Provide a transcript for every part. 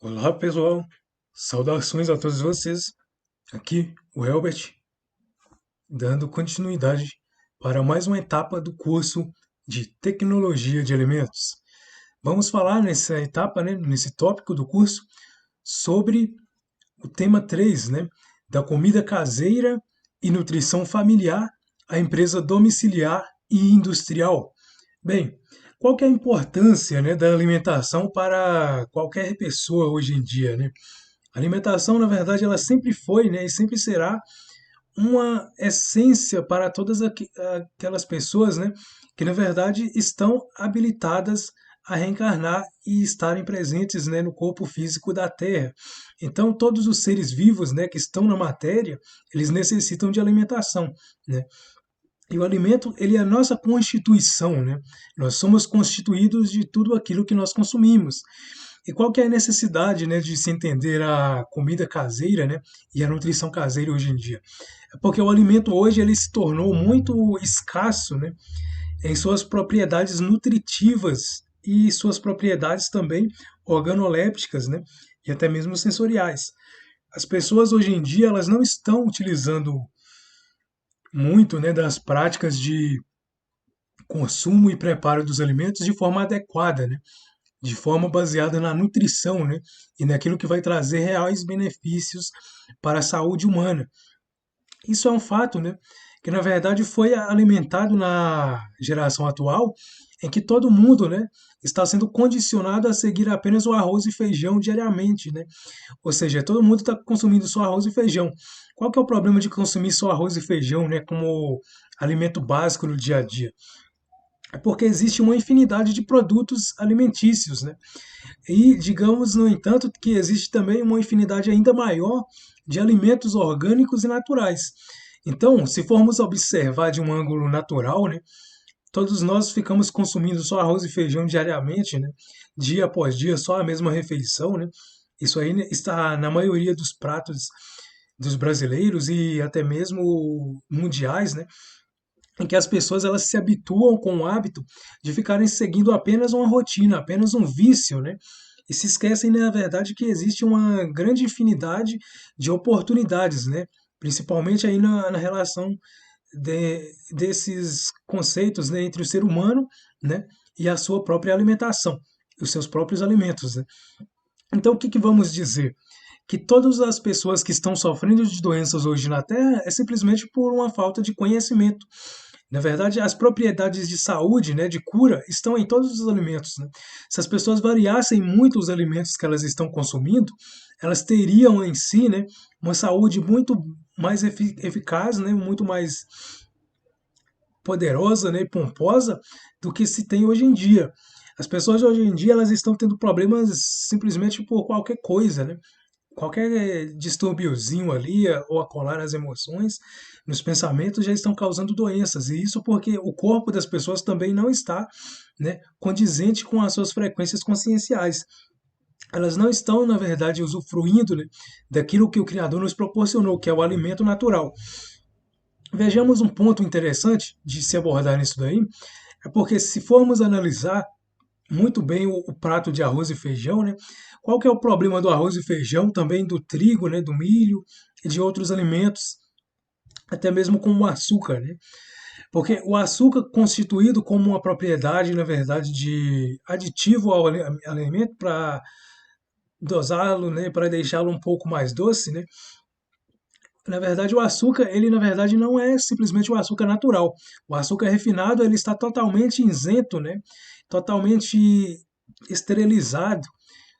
Olá, pessoal. Saudações a todos vocês. Aqui, o Elbert, dando continuidade para mais uma etapa do curso de Tecnologia de Alimentos. Vamos falar nessa etapa, nesse tópico do curso, sobre o tema 3, da comida caseira e nutrição familiar, a empresa domiciliar e industrial. Bem, qual que é a importância, da alimentação para qualquer pessoa hoje em dia, né? A alimentação, na verdade, ela sempre foi, e sempre será uma essência para todas aquelas pessoas, que na verdade estão habilitadas a reencarnar e estarem presentes, no corpo físico da Terra. Então, todos os seres vivos, que estão na matéria, eles necessitam de alimentação, né? E o alimento, ele é a nossa constituição, né? Nós somos constituídos de tudo aquilo que nós consumimos. E qual que é a necessidade, de se entender a comida caseira, e a nutrição caseira hoje em dia? É porque o alimento hoje ele se tornou muito escasso, em suas propriedades nutritivas e suas propriedades também organolépticas, e até mesmo sensoriais. As pessoas hoje em dia elas não estão utilizando muito, das práticas de consumo e preparo dos alimentos de forma adequada, de forma baseada na nutrição, e naquilo que vai trazer reais benefícios para a saúde humana. Isso é um fato, que na verdade foi alimentado na geração atual, em que todo mundo, está sendo condicionado a seguir apenas o arroz e feijão diariamente, Ou seja, todo mundo está consumindo só arroz e feijão. Qual que é o problema de consumir só arroz e feijão, como alimento básico no dia a dia? É porque existe uma infinidade de produtos alimentícios, E digamos, no entanto, que existe também uma infinidade ainda maior de alimentos orgânicos e naturais. Então, se formos observar de um ângulo natural, todos nós ficamos consumindo só arroz e feijão diariamente, dia após dia, só a mesma refeição, Isso aí está na maioria dos pratos dos brasileiros e até mesmo mundiais, em que as pessoas elas se habituam com o hábito de ficarem seguindo apenas uma rotina, apenas um vício, E se esquecem, na verdade, que existe uma grande infinidade de oportunidades, Principalmente aí na relação desses conceitos, entre o ser humano, e a sua própria alimentação, os seus próprios alimentos, Então, o que, que vamos dizer? Que todas as pessoas que estão sofrendo de doenças hoje na Terra é simplesmente por uma falta de conhecimento. Na verdade, as propriedades de saúde, de cura, estão em todos os alimentos, Se as pessoas variassem muito os alimentos que elas estão consumindo, elas teriam em si, uma saúde muito mais eficaz, muito mais poderosa, e pomposa do que se tem hoje em dia. As pessoas hoje em dia elas estão tendo problemas simplesmente por qualquer coisa, qualquer distúrbiozinho ali ou acolar as emoções nos pensamentos já estão causando doenças. E isso porque o corpo das pessoas também não está, condizente com as suas frequências conscienciais. Elas não estão, na verdade, usufruindo, daquilo que o Criador nos proporcionou, que é o alimento natural. Vejamos um ponto interessante de se abordar nisso daí, é porque se formos analisar muito bem o prato de arroz e feijão, qual que é o problema do arroz e feijão, também do trigo, do milho e de outros alimentos, até mesmo como o açúcar, Porque o açúcar constituído como uma propriedade, na verdade, de aditivo ao alimento para dosá-lo, para deixá-lo um pouco mais doce, Na verdade, o açúcar, ele na verdade não é simplesmente o açúcar natural. O açúcar refinado, ele está totalmente isento, totalmente esterilizado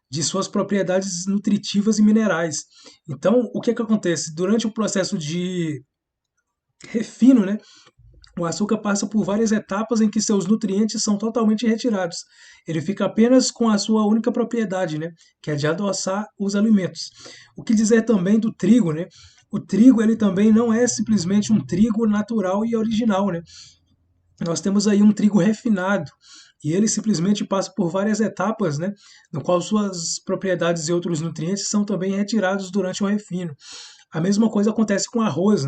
de suas propriedades nutritivas e minerais. Então, o que é que acontece? Durante o processo de refino, o açúcar passa por várias etapas em que seus nutrientes são totalmente retirados. Ele fica apenas com a sua única propriedade, que é de adoçar os alimentos. O que dizer também do trigo, O trigo ele também não é simplesmente um trigo natural e original, Nós temos aí um trigo refinado e ele simplesmente passa por várias etapas, no qual suas propriedades e outros nutrientes são também retirados durante o refino. A mesma coisa acontece com o arroz,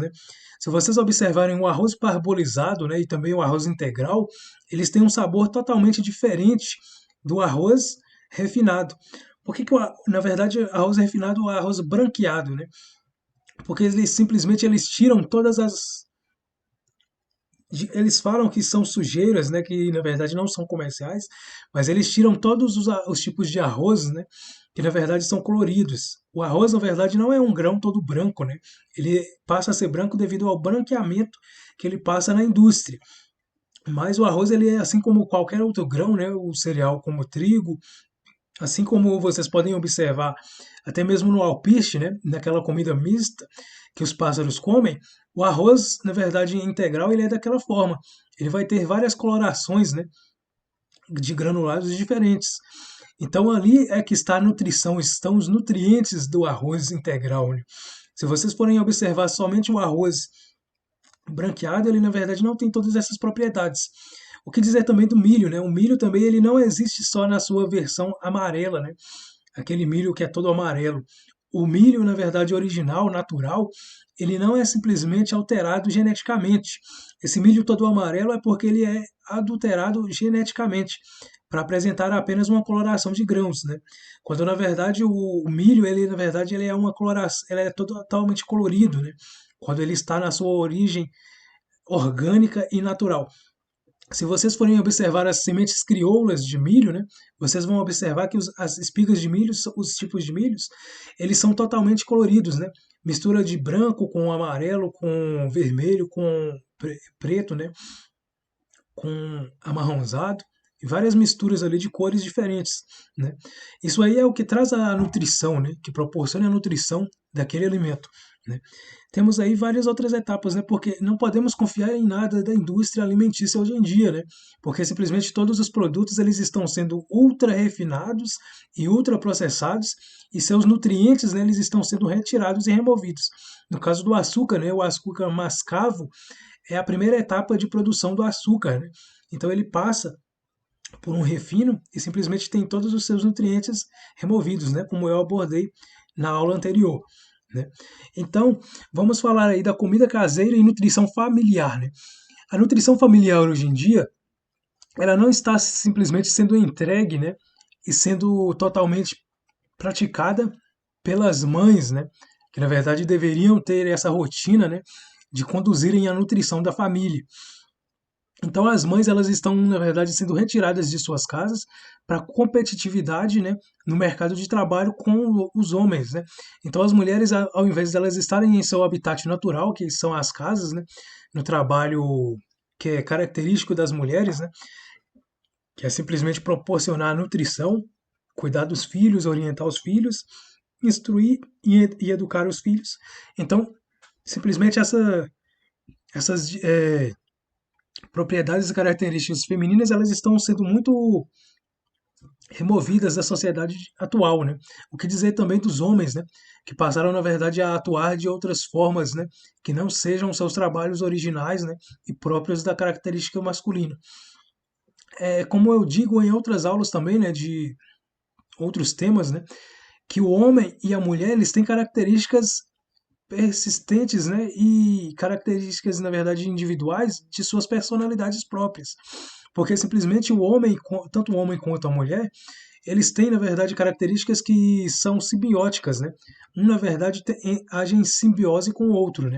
Se vocês observarem o arroz parbolizado, e também o arroz integral, eles têm um sabor totalmente diferente do arroz refinado. Por que que na verdade arroz refinado é arroz branqueado, né? Porque eles simplesmente eles tiram todas as eles falam que são sujeiras, né, que na verdade não são comerciais, mas eles tiram todos os tipos de arroz, né, que na verdade são coloridos. O arroz, na verdade, não é um grão todo branco, né? Ele passa a ser branco devido ao branqueamento que ele passa na indústria. Mas o arroz, ele é assim como qualquer outro grão, né? O cereal como o trigo, assim como vocês podem observar, até mesmo no alpiste, né, naquela comida mista que os pássaros comem, o arroz, na verdade, integral, ele é daquela forma. Ele vai ter várias colorações, né, de granulados diferentes. Então ali é que está a nutrição, estão os nutrientes do arroz integral, né? Se vocês forem observar somente o arroz branqueado, ele na verdade não tem todas essas propriedades. O que dizer também do milho, né? O milho também ele não existe só na sua versão amarela, né? Aquele milho que é todo amarelo. O milho, na verdade, original, natural, ele não é simplesmente alterado geneticamente. Esse milho todo amarelo é porque ele é adulterado geneticamente para apresentar apenas uma coloração de grãos, né? Quando na verdade o milho, ele na verdade ele é uma coloração, ele é totalmente colorido, né? Quando ele está na sua origem orgânica e natural. Se vocês forem observar as sementes crioulas de milho, né, vocês vão observar que as espigas de milho, os tipos de milhos, eles são totalmente coloridos, né? Mistura de branco com amarelo, com vermelho, com preto, né? Com amarronzado e várias misturas ali de cores diferentes, né? Isso aí é o que traz a nutrição, né? Que proporciona a nutrição daquele alimento, né? Temos aí várias outras etapas, né? Porque não podemos confiar em nada da indústria alimentícia hoje em dia, né? Porque simplesmente todos os produtos eles estão sendo ultra refinados e ultra processados e seus nutrientes, né, eles estão sendo retirados e removidos. No caso do açúcar, né, o açúcar mascavo é a primeira etapa de produção do açúcar, né? Então ele passa por um refino e simplesmente tem todos os seus nutrientes removidos, né? Como eu abordei na aula anterior, né? Então, vamos falar aí da comida caseira e nutrição familiar, né? A nutrição familiar hoje em dia, ela não está simplesmente sendo entregue, né? E sendo totalmente praticada pelas mães, né? Que na verdade deveriam ter essa rotina, né? De conduzirem a nutrição da família. Então as mães elas estão na verdade sendo retiradas de suas casas para competitividade, né, no mercado de trabalho com os homens, né? Então as mulheres ao invés de elas estarem em seu habitat natural, que são as casas, né, no trabalho que é característico das mulheres, né, que é simplesmente proporcionar nutrição, cuidar dos filhos, orientar os filhos, instruir e educar os filhos. Então simplesmente essas propriedades e características femininas elas estão sendo muito removidas da sociedade atual, né? O que dizer também dos homens, né? Que passaram na verdade a atuar de outras formas, né? Que não sejam seus trabalhos originais, né? E próprios da característica masculina. É, como eu digo em outras aulas também, né? De outros temas, né? Que o homem e a mulher eles têm características persistentes, né, e características, na verdade, individuais de suas personalidades próprias. Porque simplesmente o homem, tanto o homem quanto a mulher, eles têm, na verdade, características que são simbióticas, né? Um, na verdade, age em simbiose com o outro, né?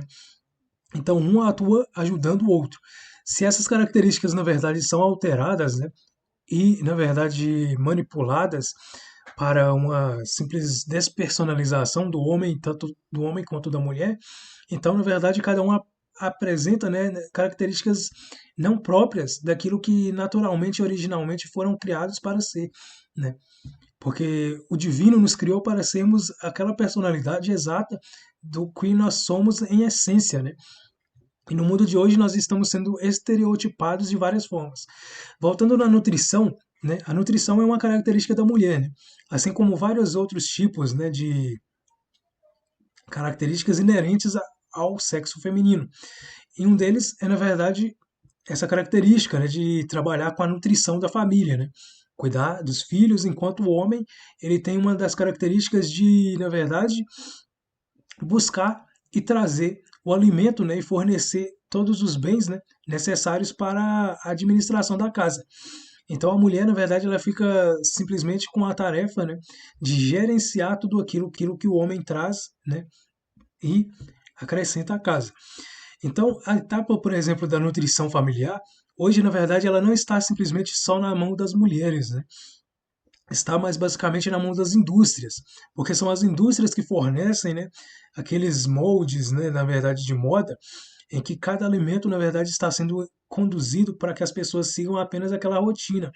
Então, um atua ajudando o outro. Se essas características, na verdade, são alteradas, né, e, na verdade, manipuladas para uma simples despersonalização do homem, tanto do homem quanto da mulher. Então, na verdade, cada um apresenta, né, características não próprias daquilo que naturalmente e originalmente foram criados para ser, né? Porque o divino nos criou para sermos aquela personalidade exata do que nós somos em essência, né? E no mundo de hoje nós estamos sendo estereotipados de várias formas. Voltando na nutrição, né? A nutrição é uma característica da mulher, né? Assim como vários outros tipos, né, de características inerentes ao sexo feminino. E um deles é, na verdade, essa característica, né, de trabalhar com a nutrição da família, né? Cuidar dos filhos, enquanto o homem ele tem uma das características de, na verdade, buscar e trazer o alimento, né, e fornecer todos os bens, né, necessários para a administração da casa. Então a mulher, na verdade, ela fica simplesmente com a tarefa, né, de gerenciar tudo aquilo que o homem traz, né, e acrescenta à casa. Então, a etapa, por exemplo, da nutrição familiar, hoje, na verdade, ela não está simplesmente só na mão das mulheres, né? Está mais basicamente na mão das indústrias, porque são as indústrias que fornecem, né, aqueles moldes, né, na verdade, de moda, em que cada alimento, na verdade, está sendo conduzido para que as pessoas sigam apenas aquela rotina,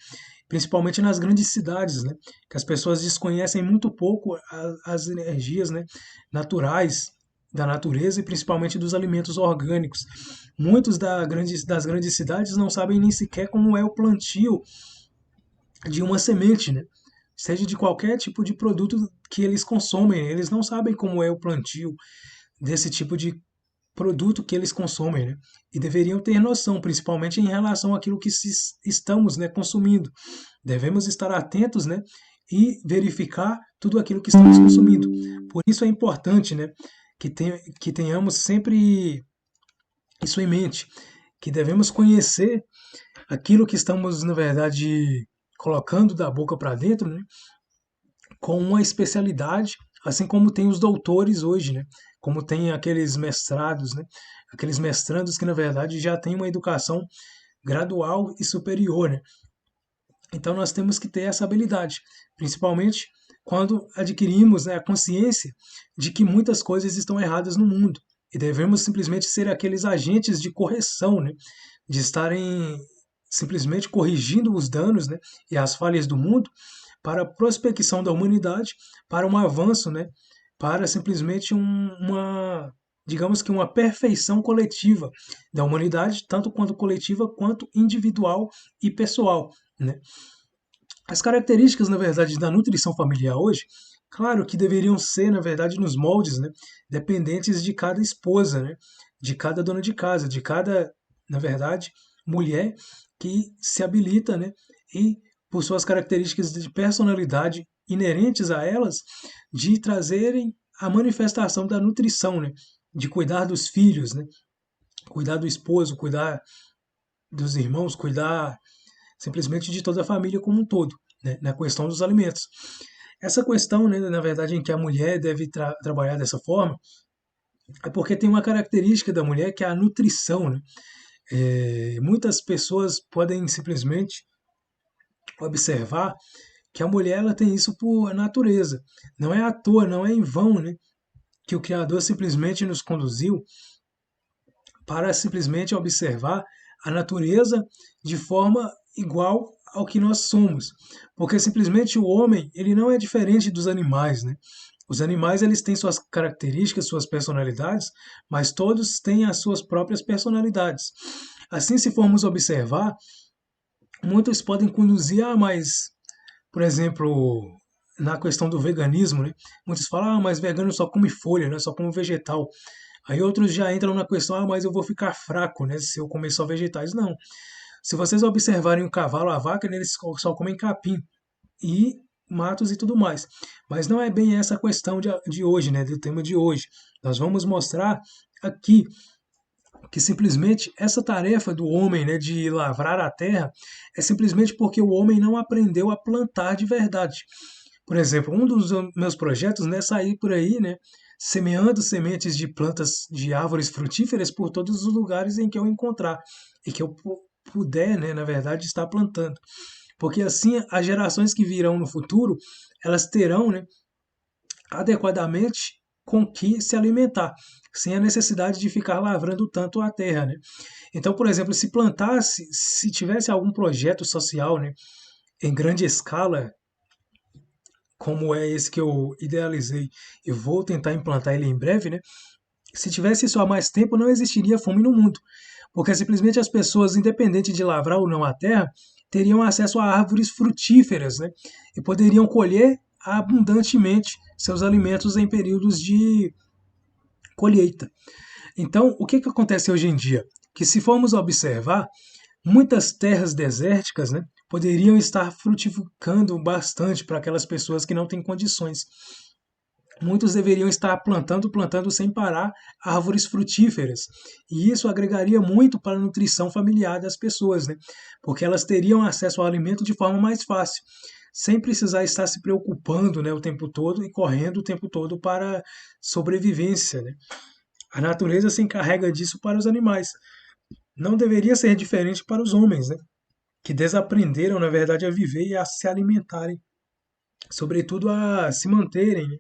principalmente nas grandes cidades, né, que as pessoas desconhecem muito pouco as energias, né, naturais da natureza e principalmente dos alimentos orgânicos. Muitos das grandes cidades não sabem nem sequer como é o plantio de uma semente, né? Seja de qualquer tipo de produto que eles consomem, eles não sabem como é o plantio desse tipo de produto que eles consomem, né? E deveriam ter noção, principalmente em relação àquilo que estamos, né, consumindo. Devemos estar atentos, né, e verificar tudo aquilo que estamos consumindo. Por isso é importante, né, que tenhamos sempre isso em mente, que devemos conhecer aquilo que estamos, na verdade, colocando da boca para dentro, né, com uma especialidade, assim como tem os doutores hoje, né? Como tem aqueles mestrados, né? Aqueles mestrandos que na verdade já têm uma educação gradual e superior, né? Então nós temos que ter essa habilidade, principalmente quando adquirimos, né, a consciência de que muitas coisas estão erradas no mundo e devemos simplesmente ser aqueles agentes de correção, né? De estarem simplesmente corrigindo os danos, né, e as falhas do mundo para a prospecção da humanidade, para um avanço, né, para simplesmente digamos que uma perfeição coletiva da humanidade, tanto quanto coletiva quanto individual e pessoal, né? As características, na verdade, da nutrição familiar hoje, claro que deveriam ser, na verdade, nos moldes, né, dependentes de cada esposa, né, de cada dona de casa, de cada, na verdade, mulher que se habilita, né, e por suas características de personalidade inerentes a elas, de trazerem a manifestação da nutrição, né, de cuidar dos filhos, né, cuidar do esposo, cuidar dos irmãos, cuidar simplesmente de toda a família como um todo, né, na questão dos alimentos. Essa questão, né, na verdade, em que a mulher deve trabalhar dessa forma, é porque tem uma característica da mulher que é a nutrição, né? Muitas pessoas podem simplesmente observar que a mulher ela tem isso por natureza. Não é à toa, não é em vão, né, que o Criador simplesmente nos conduziu para simplesmente observar a natureza de forma igual ao que nós somos, porque simplesmente o homem ele não é diferente dos animais, né? Os animais eles têm suas características, suas personalidades, mas todos têm as suas próprias personalidades. Assim, se formos observar, muitos podem conduzir a mais, por exemplo, na questão do veganismo, né? Muitos falam, mas vegano só come folha, né? Só come vegetal. Aí outros já entram na questão, mas eu vou ficar fraco, né? Se eu comer só vegetais. Não. Se vocês observarem o cavalo, a vaca, né, eles só comem capim e matos e tudo mais. Mas não é bem essa a questão de hoje, né? Do tema de hoje. Nós vamos mostrar aqui que simplesmente essa tarefa do homem, né, de lavrar a terra, é simplesmente porque o homem não aprendeu a plantar de verdade. Por exemplo, um dos meus projetos, né, é sair por aí, né, semeando sementes de plantas de árvores frutíferas por todos os lugares em que eu encontrar e que eu puder, né, na verdade, estar plantando. Porque assim as gerações que virão no futuro, elas terão, né, adequadamente com que se alimentar, sem a necessidade de ficar lavrando tanto a terra, né? Então, por exemplo, se plantasse, se tivesse algum projeto social, né, em grande escala, como é esse que eu idealizei, e vou tentar implantar ele em breve, né? Se tivesse isso há mais tempo, não existiria fome no mundo, porque simplesmente as pessoas, independente de lavrar ou não a terra, teriam acesso a árvores frutíferas, né? E poderiam colher abundantemente seus alimentos em períodos de colheita. Então, o que, que acontece hoje em dia? Que se formos observar, muitas terras desérticas, né, poderiam estar frutificando bastante para aquelas pessoas que não têm condições. muitos deveriam estar plantando sem parar árvores frutíferas. E isso agregaria muito para a nutrição familiar das pessoas, né? Porque elas teriam acesso ao alimento de forma mais fácil, sem precisar estar se preocupando, né, o tempo todo e correndo o tempo todo para sobrevivência, né? A natureza se encarrega disso para os animais. Não deveria ser diferente para os homens, né? Que desaprenderam, na verdade, a viver e a se alimentarem, sobretudo a se manterem, né,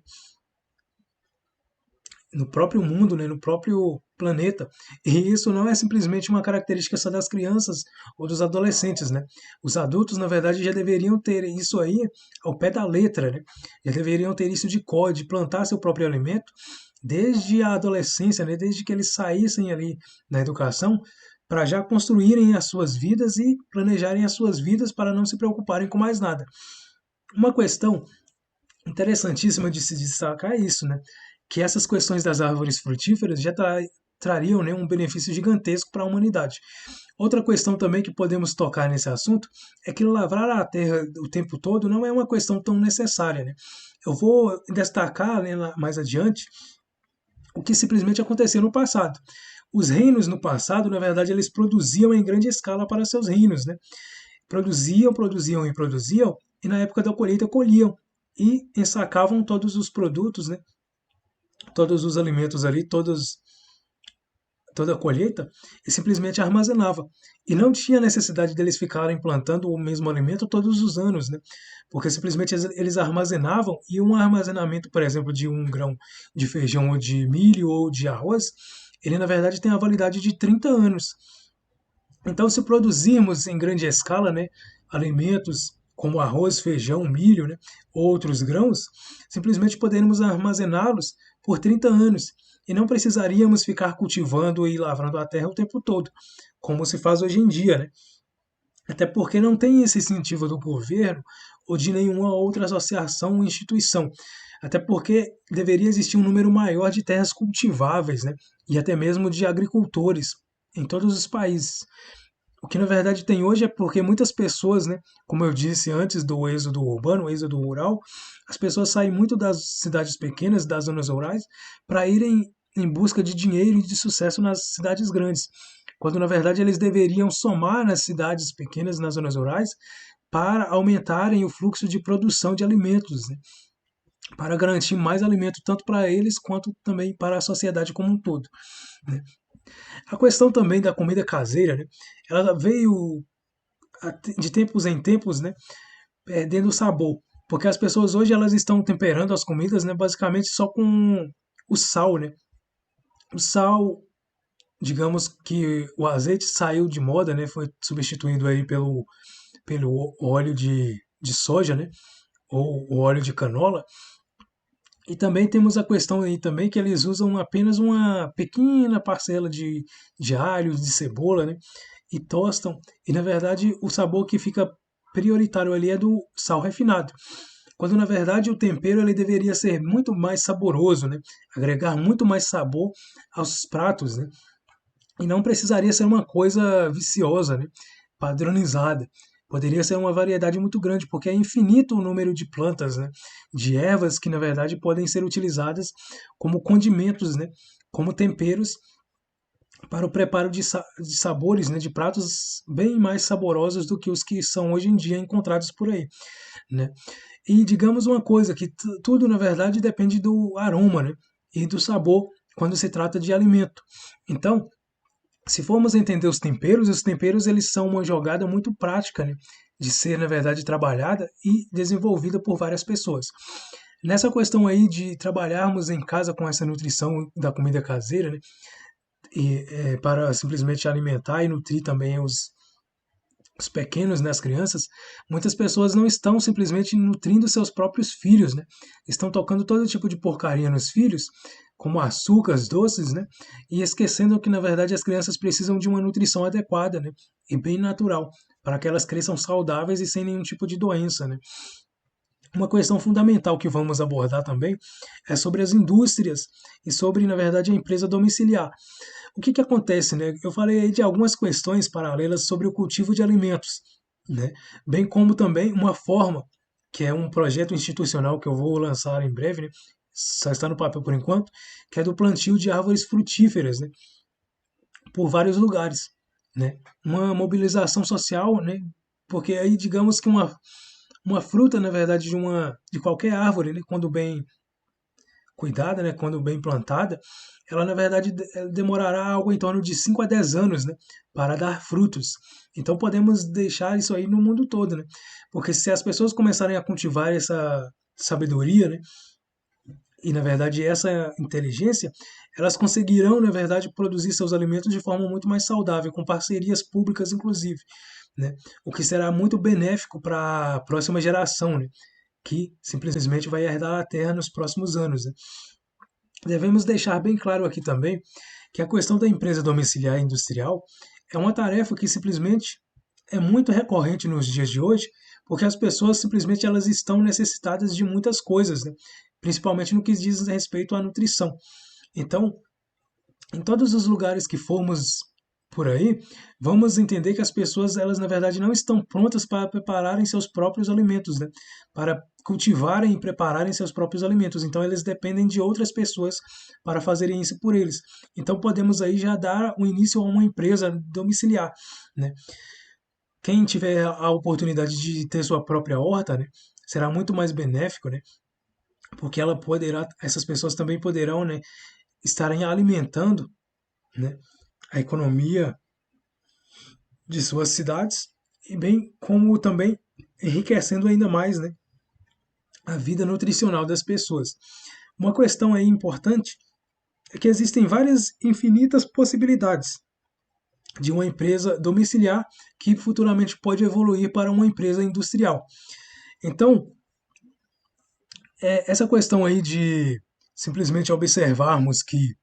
no próprio mundo, né, no próprio planeta. E isso não é simplesmente uma característica só das crianças ou dos adolescentes, né? Os adultos, na verdade, já deveriam ter isso aí ao pé da letra, né? Já deveriam ter isso de código, de plantar seu próprio alimento desde a adolescência, né? Desde que eles saíssem ali da educação, para já construírem as suas vidas e planejarem as suas vidas para não se preocuparem com mais nada. Uma questão interessantíssima de se destacar é isso, né? Que essas questões das árvores frutíferas já trariam, né, um benefício gigantesco para a humanidade. Outra questão também que podemos tocar nesse assunto é que lavrar a terra o tempo todo não é uma questão tão necessária, né? Eu vou destacar, né, mais adiante o que simplesmente aconteceu no passado. Os reinos no passado, na verdade, eles produziam em grande escala para seus reinos, né? Produziam, e na época da colheita colhiam e ensacavam todos os produtos, né? Todos os alimentos ali, toda a colheita, e simplesmente armazenava. E não tinha necessidade deles ficarem plantando o mesmo alimento todos os anos, né? Porque simplesmente eles armazenavam, e um armazenamento, por exemplo, de um grão de feijão ou de milho ou de arroz, ele na verdade tem a validade de 30 anos. Então, se produzirmos em grande escala, né, alimentos como arroz, feijão, milho, né, outros grãos, simplesmente poderíamos armazená-los por 30 anos e não precisaríamos ficar cultivando e lavrando a terra o tempo todo, como se faz hoje em dia, né? Até porque não tem esse incentivo do governo ou de nenhuma outra associação ou instituição. Até porque deveria existir um número maior de terras cultiváveis, né? E até mesmo de agricultores em todos os países. O que na verdade tem hoje é porque muitas pessoas, né, como eu disse antes do êxodo urbano, o êxodo rural, as pessoas saem muito das cidades pequenas, das zonas rurais, para irem em busca de dinheiro e de sucesso nas cidades grandes, quando na verdade eles deveriam somar nas cidades pequenas, nas zonas rurais, para aumentarem o fluxo de produção de alimentos, né, para garantir mais alimento tanto para eles quanto também para a sociedade como um todo, né. A questão também da comida caseira, né, ela veio de tempos em tempos, né, perdendo o sabor, porque as pessoas hoje elas estão temperando as comidas, né, basicamente só com o sal, né? O sal, digamos que o azeite saiu de moda, né, foi substituído aí pelo óleo de soja, né, ou o óleo de canola. E também temos a questão aí também que eles usam apenas uma pequena parcela de alho, de cebola, né? E tostam. E na verdade o sabor que fica prioritário ali é do sal refinado. Quando na verdade o tempero ele deveria ser muito mais saboroso, né? Agregar muito mais sabor aos pratos, né? E não precisaria ser uma coisa viciosa, né? Padronizada. Poderia ser uma variedade muito grande, porque é infinito o número de plantas, né? De ervas que, na verdade, podem ser utilizadas como condimentos, né? Como temperos para o preparo de sabores, né? De pratos bem mais saborosos do que os que são hoje em dia encontrados por aí, né? E digamos uma coisa, que tudo, na verdade, depende do aroma, né? E do sabor quando se trata de alimento. Então, se formos entender os temperos eles são uma jogada muito prática, né, de ser, na verdade, trabalhada e desenvolvida por várias pessoas. Nessa questão aí de trabalharmos em casa com essa nutrição da comida caseira, né, para simplesmente alimentar e nutrir também os pequenos, né, as crianças, muitas pessoas não estão simplesmente nutrindo seus próprios filhos, né? Estão tocando todo tipo de porcaria nos filhos, como açúcares, doces, né? E esquecendo que, na verdade, as crianças precisam de uma nutrição adequada, né? E bem natural, para que elas cresçam saudáveis e sem nenhum tipo de doença, né? Uma questão fundamental que vamos abordar também é sobre as indústrias e sobre, na verdade, a empresa domiciliar. O que acontece, né? Eu falei aí de algumas questões paralelas sobre o cultivo de alimentos, né? Bem como também uma forma, que é um projeto institucional que eu vou lançar em breve, né? só está no papel por enquanto, que é do plantio de árvores frutíferas, né, por vários lugares, né? Uma mobilização social, né? Porque aí digamos que uma fruta, na verdade, de qualquer árvore, né, quando bem cuidada, né, quando bem plantada, ela na verdade demorará algo em torno de 5 a 10 anos, né, para dar frutos. Então podemos deixar isso aí no mundo todo, né? Porque se as pessoas começarem a cultivar essa sabedoria, né, e na verdade essa inteligência, elas conseguirão, na verdade, produzir seus alimentos de forma muito mais saudável, com parcerias públicas inclusive, né? O que será muito benéfico para a próxima geração, né? Que simplesmente vai herdar a terra nos próximos anos, né? Devemos deixar bem claro aqui também que a questão da empresa domiciliar industrial é uma tarefa que simplesmente é muito recorrente nos dias de hoje, porque as pessoas simplesmente elas estão necessitadas de muitas coisas, né? Principalmente no que diz respeito à nutrição. Então, em todos os lugares que formos por aí, vamos entender que as pessoas, elas na verdade não estão prontas para prepararem seus próprios alimentos, né? Para cultivarem e prepararem seus próprios alimentos. Então, eles dependem de outras pessoas para fazerem isso por eles. Então, podemos aí já dar o início a uma empresa domiciliar, né? Quem tiver a oportunidade de ter sua própria horta, né, será muito mais benéfico, né? Porque ela poderá, essas pessoas também poderão, né, estarem alimentando, né, a economia de suas cidades e bem como também enriquecendo ainda mais, né, a vida nutricional das pessoas. Uma questão aí importante é que existem várias infinitas possibilidades de uma empresa domiciliar que futuramente pode evoluir para uma empresa industrial. Então, essa questão aí de simplesmente observarmos que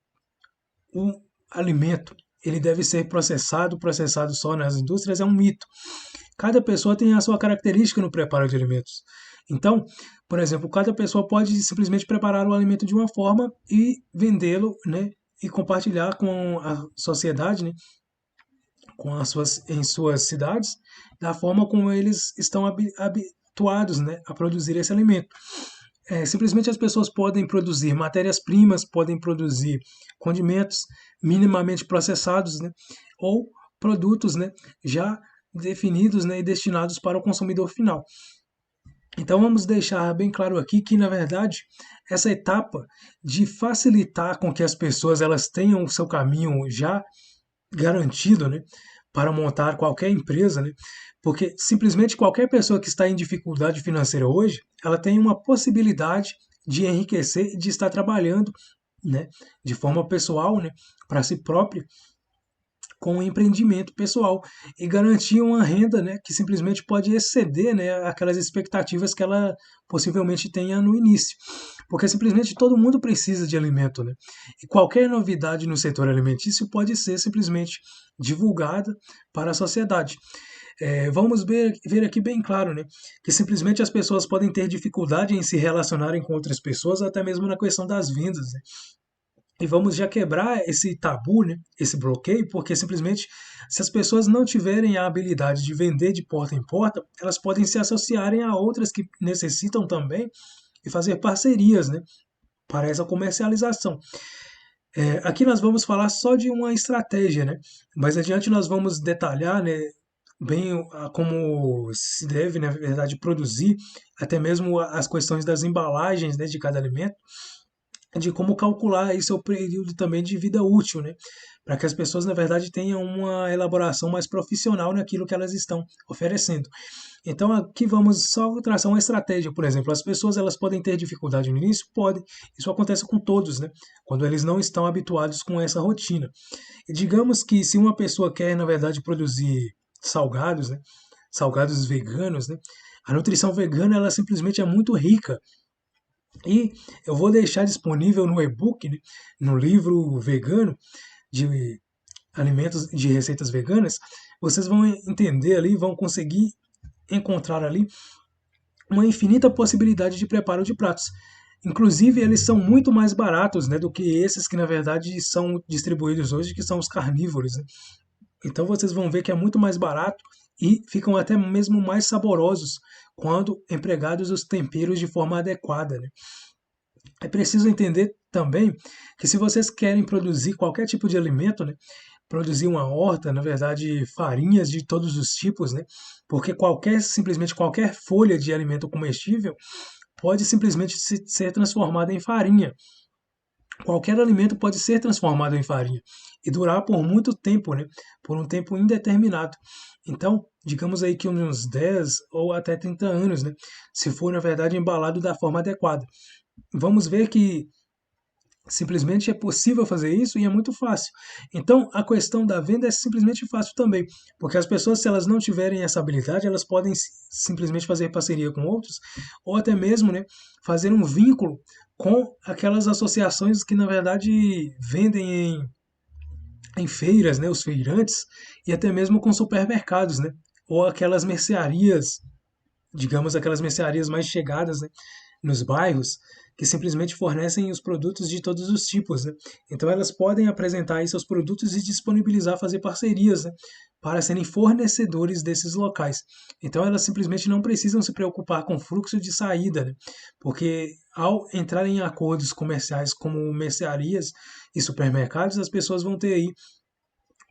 o alimento ele deve ser processado só nas indústrias é um mito. Cada pessoa tem a sua característica no preparo de alimentos. Então, por exemplo, cada pessoa pode simplesmente preparar o alimento de uma forma e vendê-lo, né, e compartilhar com a sociedade, né, com em suas cidades, da forma como eles estão habituados, né, a produzir esse alimento. Simplesmente as pessoas podem produzir matérias-primas, podem produzir condimentos minimamente processados, né, ou produtos, né, já definidos, né, e destinados para o consumidor final. Então vamos deixar bem claro aqui que, na verdade, essa etapa de facilitar com que as pessoas elas tenham o seu caminho já garantido, né, para montar qualquer empresa, né, porque simplesmente qualquer pessoa que está em dificuldade financeira hoje, ela tem uma possibilidade de enriquecer e de estar trabalhando, né, de forma pessoal, né, para si próprio, com um empreendimento pessoal e garantir uma renda, né, que simplesmente pode exceder, né, aquelas expectativas que ela possivelmente tenha no início. Porque simplesmente todo mundo precisa de alimento, né? E qualquer novidade no setor alimentício pode ser simplesmente divulgada para a sociedade. Vamos ver aqui bem claro, né, que simplesmente as pessoas podem ter dificuldade em se relacionarem com outras pessoas, até mesmo na questão das vendas, né? E vamos já quebrar esse tabu, né, esse bloqueio, porque simplesmente se as pessoas não tiverem a habilidade de vender de porta em porta, elas podem se associarem a outras que necessitam também e fazer parcerias, né, para essa comercialização. Aqui nós vamos falar só de uma estratégia, né, mais adiante nós vamos detalhar, né, bem como se deve, na verdade, produzir, até mesmo as questões das embalagens, né, de cada alimento, de como calcular aí seu período também de vida útil, né? Para que as pessoas, na verdade, tenham uma elaboração mais profissional naquilo que elas estão oferecendo. Então, aqui vamos só traçar uma estratégia, por exemplo. As pessoas elas podem ter dificuldade no início? Podem. Isso acontece com todos, né? Quando eles não estão habituados com essa rotina. E digamos que se uma pessoa quer, na verdade, produzir salgados, né? Salgados veganos, né? A nutrição vegana ela simplesmente é muito rica e eu vou deixar disponível no e-book, né, no livro vegano de alimentos de receitas veganas. Vocês vão entender ali, vão conseguir encontrar ali uma infinita possibilidade de preparo de pratos. Inclusive, eles são muito mais baratos, né, do que esses que na verdade são distribuídos hoje, que são os carnívoros, né? Então vocês vão ver que é muito mais barato e ficam até mesmo mais saborosos quando empregados os temperos de forma adequada, né? É preciso entender também que se vocês querem produzir qualquer tipo de alimento, né, produzir uma horta, na verdade, farinhas de todos os tipos, né, porque simplesmente qualquer folha de alimento comestível pode simplesmente ser transformada em farinha. Qualquer alimento pode ser transformado em farinha e durar por muito tempo, né? Por um tempo indeterminado. Então, digamos aí que uns 10 ou até 30 anos, né? Se for, na verdade, embalado da forma adequada. Vamos ver que simplesmente é possível fazer isso e é muito fácil. Então, a questão da venda é simplesmente fácil também, porque as pessoas, se elas não tiverem essa habilidade, elas podem simplesmente fazer parceria com outros, ou até mesmo, né, fazer um vínculo com aquelas associações que, na verdade, vendem em feiras, né, os feirantes, e até mesmo com supermercados, né, ou aquelas mercearias, digamos, aquelas mercearias mais chegadas, né, nos bairros, que simplesmente fornecem os produtos de todos os tipos, né? Então elas podem apresentar aí seus produtos e disponibilizar, fazer parcerias, né, para serem fornecedores desses locais. Então elas simplesmente não precisam se preocupar com fluxo de saída, né? Porque ao entrar em acordos comerciais como mercearias e supermercados, as pessoas vão ter aí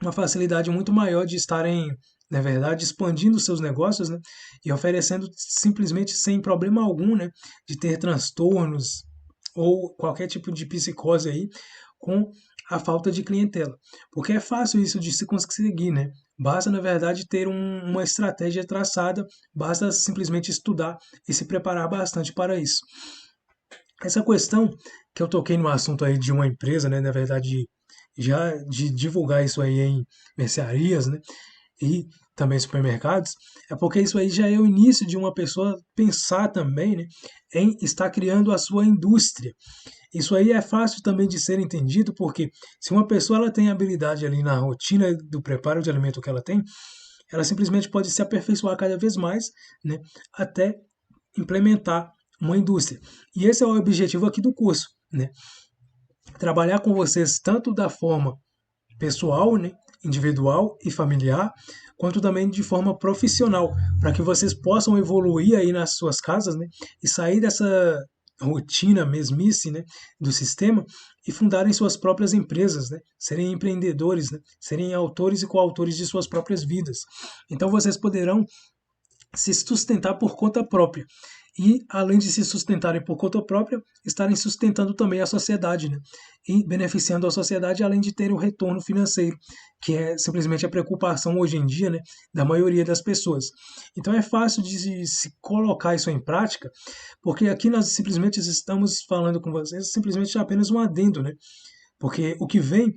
uma facilidade muito maior de estarem, na verdade, expandindo seus negócios, né, e oferecendo simplesmente sem problema algum, né, de ter transtornos ou qualquer tipo de psicose aí com a falta de clientela. Porque é fácil isso de se conseguir, né? Basta, na verdade, ter uma estratégia traçada, basta simplesmente estudar e se preparar bastante para isso. Essa questão que eu toquei no assunto aí de uma empresa, né, na verdade, já de divulgar isso aí em mercearias, né, e também supermercados, é porque isso aí já é o início de uma pessoa pensar também, né, em estar criando a sua indústria. Isso aí é fácil também de ser entendido, porque se uma pessoa ela tem habilidade ali na rotina do preparo de alimento que ela tem, ela simplesmente pode se aperfeiçoar cada vez mais, né, até implementar uma indústria. E esse é o objetivo aqui do curso, né? Trabalhar com vocês tanto da forma pessoal, né, individual e familiar, quanto também de forma profissional, para que vocês possam evoluir aí nas suas casas, né, e sair dessa rotina mesmice, né, do sistema e fundarem suas próprias empresas, né, serem empreendedores, né, serem autores e coautores de suas próprias vidas. Então vocês poderão se sustentar por conta própria. E, além de se sustentarem por conta própria, estarem sustentando também a sociedade, né? E beneficiando a sociedade, além de ter um retorno financeiro, que é simplesmente a preocupação hoje em dia, né, da maioria das pessoas. Então é fácil de se colocar isso em prática, porque aqui nós simplesmente estamos falando com vocês, simplesmente apenas um adendo, né? Porque o que vem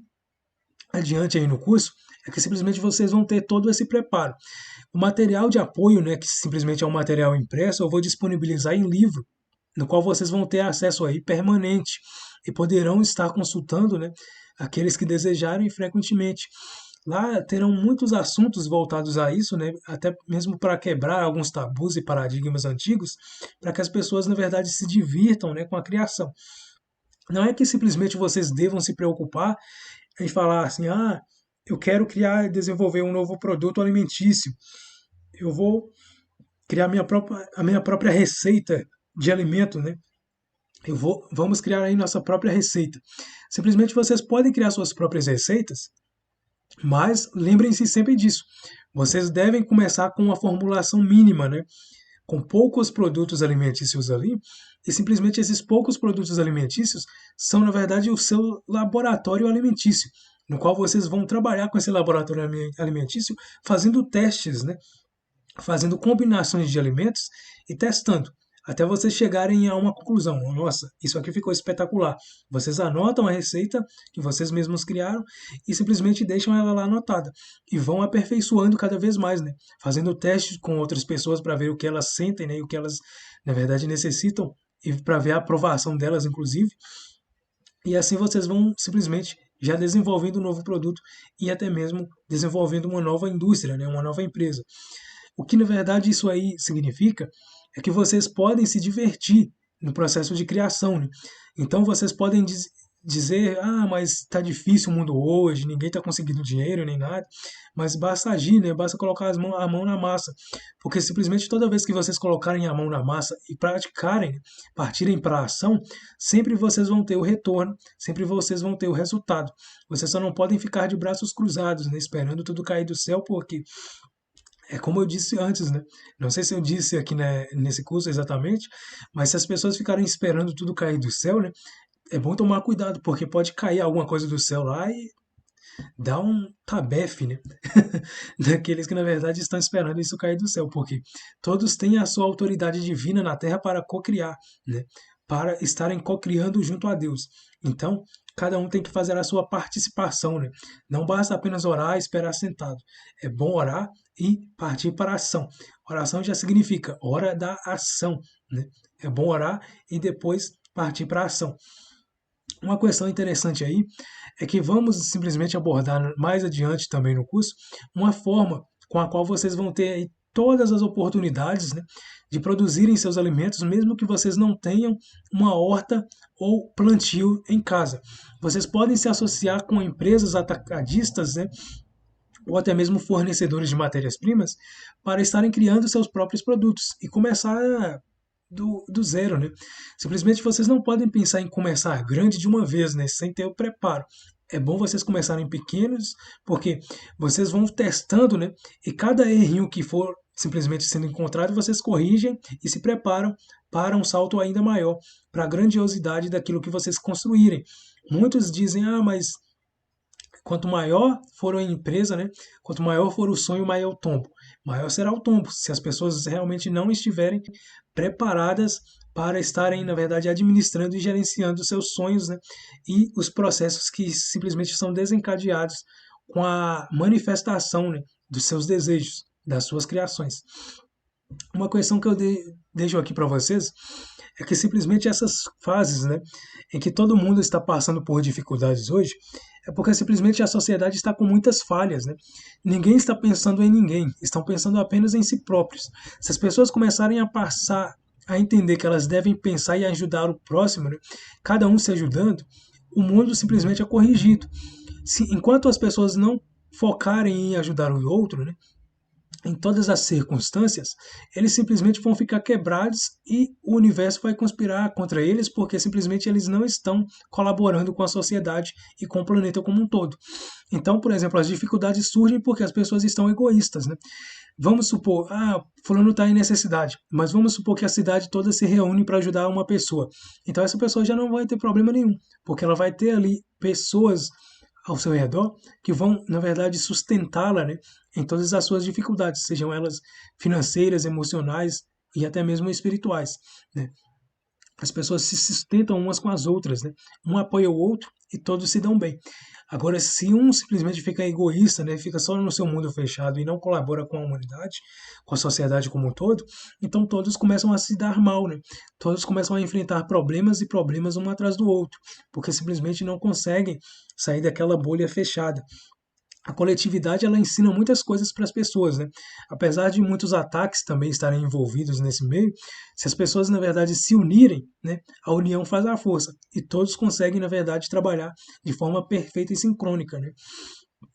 adiante aí no curso é que simplesmente vocês vão ter todo esse preparo. O material de apoio, né, que simplesmente é um material impresso, eu vou disponibilizar em livro, no qual vocês vão ter acesso aí permanente e poderão estar consultando, né, aqueles que desejarem frequentemente. Lá terão muitos assuntos voltados a isso, né, até mesmo para quebrar alguns tabus e paradigmas antigos, para que as pessoas, na verdade, se divirtam, né, com a criação. Não é que simplesmente vocês devam se preocupar em falar assim, ah, eu quero criar e desenvolver um novo produto alimentício. Eu vou criar a minha própria receita de alimento, né? Vamos criar aí nossa própria receita. Simplesmente vocês podem criar suas próprias receitas, mas lembrem-se sempre disso. Vocês devem começar com uma formulação mínima, né? Com poucos produtos alimentícios ali, e simplesmente esses poucos produtos alimentícios são, na verdade, o seu laboratório alimentício, no qual vocês vão trabalhar com esse laboratório alimentício fazendo testes, né? Fazendo combinações de alimentos e testando, até vocês chegarem a uma conclusão. Nossa, isso aqui ficou espetacular. Vocês anotam a receita que vocês mesmos criaram e simplesmente deixam ela lá anotada. E vão aperfeiçoando cada vez mais, né? Fazendo testes com outras pessoas para ver o que elas sentem, né? E o que elas, na verdade, necessitam e para ver a aprovação delas, inclusive. E assim vocês vão simplesmente já desenvolvendo um novo produto e até mesmo desenvolvendo uma nova indústria, né? Uma nova empresa. O que na verdade isso aí significa é que vocês podem se divertir no processo de criação, né? Então vocês podem dizer, mas está difícil o mundo hoje, ninguém está conseguindo dinheiro nem nada, mas basta agir, né? Basta colocar a mão na massa, porque simplesmente toda vez que vocês colocarem a mão na massa e praticarem, né, partirem para a ação, sempre vocês vão ter o retorno, sempre vocês vão ter o resultado. Vocês só não podem ficar de braços cruzados, né, esperando tudo cair do céu, porque é como eu disse antes, né? Não sei se eu disse aqui, né, nesse curso exatamente, mas se as pessoas ficarem esperando tudo cair do céu, né, é bom tomar cuidado, porque pode cair alguma coisa do céu lá e dar um tabefe, né? Daqueles que na verdade estão esperando isso cair do céu, porque todos têm a sua autoridade divina na terra para cocriar, né? Para estarem cocriando junto a Deus. Então, cada um tem que fazer a sua participação, né? Não basta apenas orar e esperar sentado. É bom orar e partir para a ação. Oração já significa hora da ação, né? É bom orar e depois partir para a ação. Uma questão interessante aí é que vamos simplesmente abordar mais adiante também no curso uma forma com a qual vocês vão ter aí todas as oportunidades, né, de produzirem seus alimentos, mesmo que vocês não tenham uma horta ou plantio em casa. Vocês podem se associar com empresas atacadistas, né, ou até mesmo fornecedores de matérias-primas para estarem criando seus próprios produtos e começar do zero, né? Simplesmente vocês não podem pensar em começar grande de uma vez, né? Sem ter o preparo. É bom vocês começarem pequenos, porque vocês vão testando, né? E cada errinho que for simplesmente sendo encontrado, vocês corrigem e se preparam para um salto ainda maior, para a grandiosidade daquilo que vocês construírem. Muitos dizem, mas quanto maior for a empresa, né, quanto maior for o sonho, maior o tombo. Maior será o tombo, se as pessoas realmente não estiverem preparadas para estarem, na verdade, administrando e gerenciando seus sonhos, né, e os processos que simplesmente são desencadeados com a manifestação, né, dos seus desejos, das suas criações. Uma questão que eu deixo aqui para vocês é que simplesmente essas fases, né, em que todo mundo está passando por dificuldades hoje, é porque simplesmente a sociedade está com muitas falhas, né? Ninguém está pensando em ninguém, estão pensando apenas em si próprios. Se as pessoas começarem a passar a entender que elas devem pensar e ajudar o próximo, né, cada um se ajudando, o mundo simplesmente é corrigido. Enquanto as pessoas não focarem em ajudar o outro, né, em todas as circunstâncias, eles simplesmente vão ficar quebrados e o universo vai conspirar contra eles porque simplesmente eles não estão colaborando com a sociedade e com o planeta como um todo. Então, por exemplo, as dificuldades surgem porque as pessoas estão egoístas, né? Vamos supor, fulano está em necessidade, mas vamos supor que a cidade toda se reúne para ajudar uma pessoa. Então essa pessoa já não vai ter problema nenhum, porque ela vai ter ali pessoas ao seu redor que vão, na verdade, sustentá-la, né, em todas as suas dificuldades, sejam elas financeiras, emocionais e até mesmo espirituais, né? As pessoas se sustentam umas com as outras, né? Um apoia o outro e todos se dão bem. Agora, se um simplesmente fica egoísta, né, fica só no seu mundo fechado e não colabora com a humanidade, com a sociedade como um todo, então todos começam a se dar mal, né? Todos começam a enfrentar problemas e problemas um atrás do outro, porque simplesmente não conseguem sair daquela bolha fechada. A coletividade ela ensina muitas coisas para as pessoas, né? Apesar de muitos ataques também estarem envolvidos nesse meio, se as pessoas na verdade se unirem, né, a união faz a força e todos conseguem na verdade trabalhar de forma perfeita e sincrônica, né?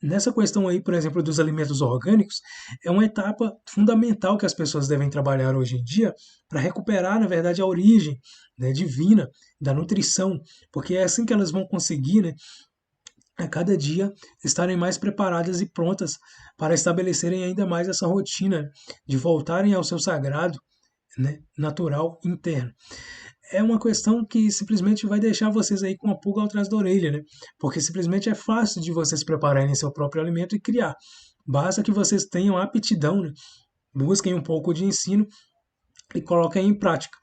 Nessa questão aí, por exemplo, dos alimentos orgânicos, é uma etapa fundamental que as pessoas devem trabalhar hoje em dia para recuperar, na verdade, a origem, né, divina da nutrição, porque é assim que elas vão conseguir, né, a cada dia estarem mais preparadas e prontas para estabelecerem ainda mais essa rotina de voltarem ao seu sagrado, né, natural interno. É uma questão que simplesmente vai deixar vocês aí com a pulga atrás da orelha, né? Porque simplesmente é fácil de vocês prepararem seu próprio alimento e criar. Basta que vocês tenham aptidão, né? Busquem um pouco de ensino e coloquem em prática.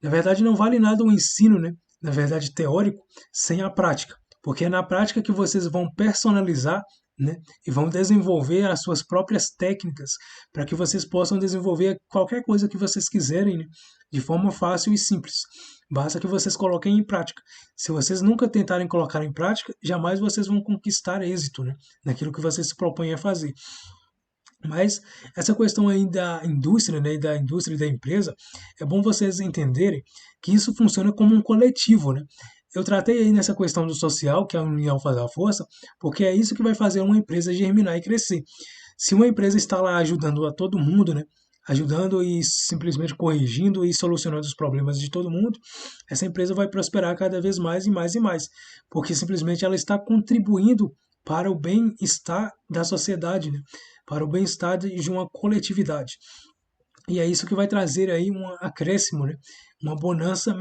Na verdade, não vale nada o ensino, né? Na verdade, teórico, sem a prática. Porque é na prática que vocês vão personalizar, né? E vão desenvolver as suas próprias técnicas para que vocês possam desenvolver qualquer coisa que vocês quiserem, né? De forma fácil e simples. Basta que vocês coloquem em prática. Se vocês nunca tentarem colocar em prática, jamais vocês vão conquistar êxito, né? Naquilo que vocês se propõem a fazer. Mas essa questão aí da indústria, né, da indústria e da empresa, é bom vocês entenderem que isso funciona como um coletivo, né? eu tratei aí nessa questão do social, que a união faz a força, porque é isso que vai fazer uma empresa germinar e crescer. Se uma empresa está lá ajudando a todo mundo, né, ajudando e simplesmente corrigindo e solucionando os problemas de todo mundo, essa empresa vai prosperar cada vez mais e mais e mais, porque simplesmente ela está contribuindo para o bem-estar da sociedade, né, para o bem-estar de uma coletividade. E é isso que vai trazer aí um acréscimo, né? Uma bonança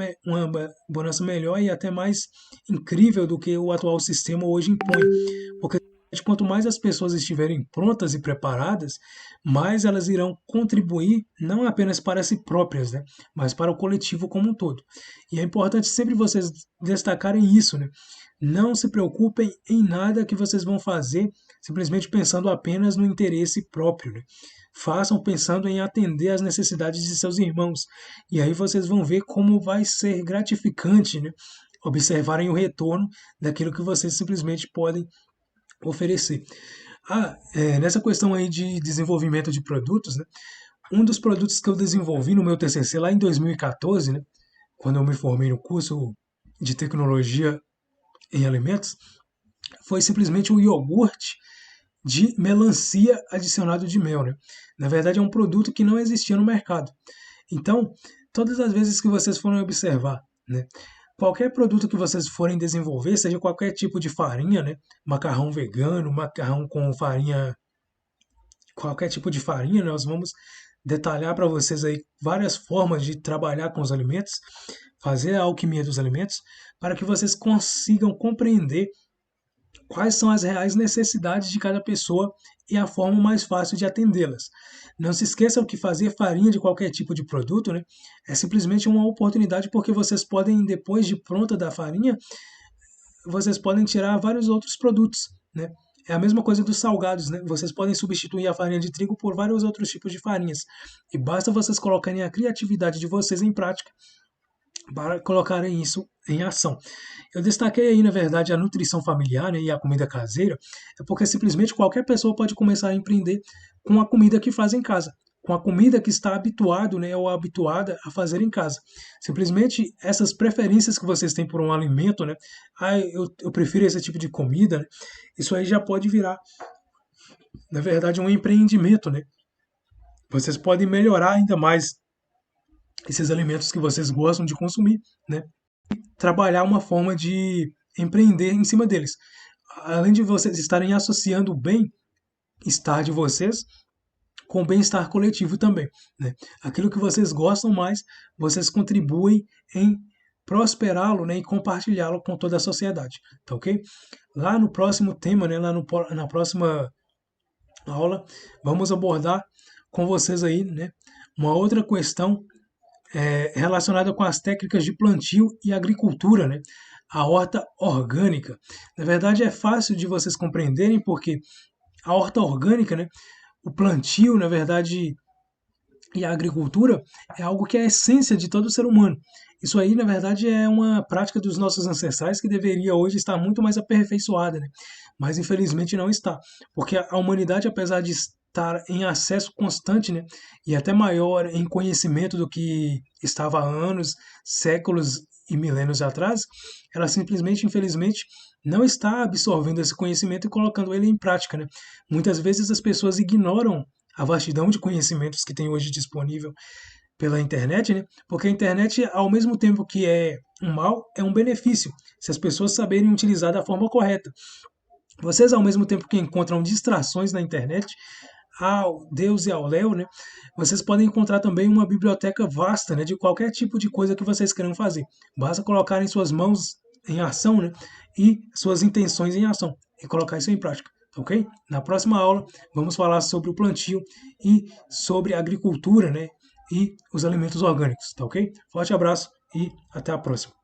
melhor e até mais incrível do que o atual sistema hoje impõe. Porque quanto mais as pessoas estiverem prontas e preparadas, mais elas irão contribuir não apenas para si próprias, né? Mas para o coletivo como um todo. E é importante sempre vocês destacarem isso, né? Não se preocupem em nada que vocês vão fazer simplesmente pensando apenas no interesse próprio, né? Façam pensando em atender às necessidades de seus irmãos. E aí vocês vão ver como vai ser gratificante, né? Observarem o retorno daquilo que vocês simplesmente podem oferecer. Nessa questão aí de desenvolvimento de produtos, né? Um dos produtos que eu desenvolvi no meu TCC lá em 2014, né? Quando eu me formei no curso de tecnologia em alimentos, foi simplesmente o iogurte de melancia adicionado de mel, né? Na verdade, é um produto que não existia no mercado. Então, todas as vezes que vocês forem observar, né, qualquer produto que vocês forem desenvolver, seja qualquer tipo de farinha, né, macarrão vegano, macarrão com farinha, qualquer tipo de farinha, nós vamos detalhar para vocês aí várias formas de trabalhar com os alimentos, fazer a alquimia dos alimentos, para que vocês consigam compreender quais são as reais necessidades de cada pessoa e a forma mais fácil de atendê-las. Não se esqueçam que fazer farinha de qualquer tipo de produto, né, é simplesmente uma oportunidade, porque vocês podem, depois de pronta da farinha, vocês podem tirar vários outros produtos, né? É a mesma coisa dos salgados, né? Vocês podem substituir a farinha de trigo por vários outros tipos de farinhas. E basta vocês colocarem a criatividade de vocês em prática para colocarem isso em ação. Eu destaquei aí, na verdade, a nutrição familiar, né, e a comida caseira, é porque simplesmente qualquer pessoa pode começar a empreender com a comida que faz em casa, com a comida que está habituado, né, ou habituada a fazer em casa. Simplesmente essas preferências que vocês têm por um alimento, né, eu prefiro esse tipo de comida, né, isso aí já pode virar, na verdade, um empreendimento, né? Vocês podem melhorar ainda mais esses alimentos que vocês gostam de consumir, né? Trabalhar uma forma de empreender em cima deles. Além de vocês estarem associando o bem-estar de vocês com o bem-estar coletivo também, né? Aquilo que vocês gostam mais, vocês contribuem em prosperá-lo, né, e compartilhá-lo com toda a sociedade, tá ok? Lá no próximo tema, né, na próxima aula, vamos abordar com vocês aí, né, uma outra questão relacionada com as técnicas de plantio e agricultura, né? A horta orgânica. Na verdade, é fácil de vocês compreenderem, porque a horta orgânica, né? O plantio, na verdade, e a agricultura é algo que é a essência de todo ser humano. Isso aí, na verdade, é uma prática dos nossos ancestrais que deveria hoje estar muito mais aperfeiçoada, né? Mas infelizmente não está, porque a humanidade, apesar de estar em acesso constante, né, e até maior em conhecimento do que estava há anos, séculos e milênios atrás, ela simplesmente, infelizmente, não está absorvendo esse conhecimento e colocando ele em prática, né? Muitas vezes as pessoas ignoram a vastidão de conhecimentos que tem hoje disponível pela internet, né? Porque a internet, ao mesmo tempo que é um mal, é um benefício, se as pessoas saberem utilizar da forma correta. Vocês, ao mesmo tempo que encontram distrações na internet, ao Deus e ao Léo, né? Vocês podem encontrar também uma biblioteca vasta, né, de qualquer tipo de coisa que vocês queiram fazer. Basta colocar em suas mãos em ação, né, e suas intenções em ação e colocar isso em prática, ok? Na próxima aula vamos falar sobre o plantio e sobre a agricultura, né, e os alimentos orgânicos, tá ok? Forte abraço e até a próxima.